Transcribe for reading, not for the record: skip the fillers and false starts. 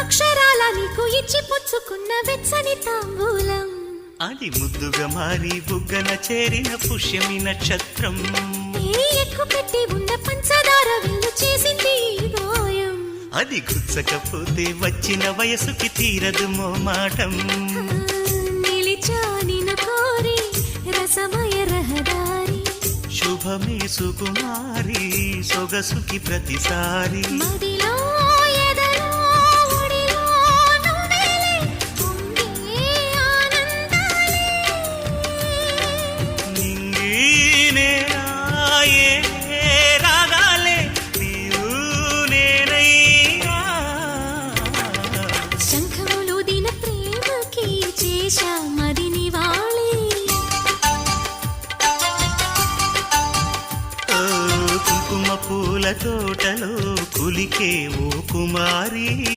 అక్షరాల నీకు ఇచ్చి పుచ్చుకున్న వెచ్చని తాంబూలం అది ముద్దుగా మారి బుగ్గన చేరిన పుష్యమి నక్షత్రం ఎక్కు పెట్టి ఉన్న పంచదార విల్లు చేసింది గాయం అది గుచ్చకపోతే వచ్చిన వయసుకి తీరదు మోమాటం నిలిచా నిన్ను కోరి రసమయ రహదారి శుభమే సుకుమారి సొగసుకి ప్రతిసారి మదిలో ఎదలో ఒడిలో నువ్వేలే పొంగే ఆనందాలే నింగి నేరాయే రాగాలే నీవు నేనయ్యా శంఖములు దిన ప్రేమకి చేశా మదిని వాలి కుంకుమ పూల తోటలో కులికే ఓ కుమారి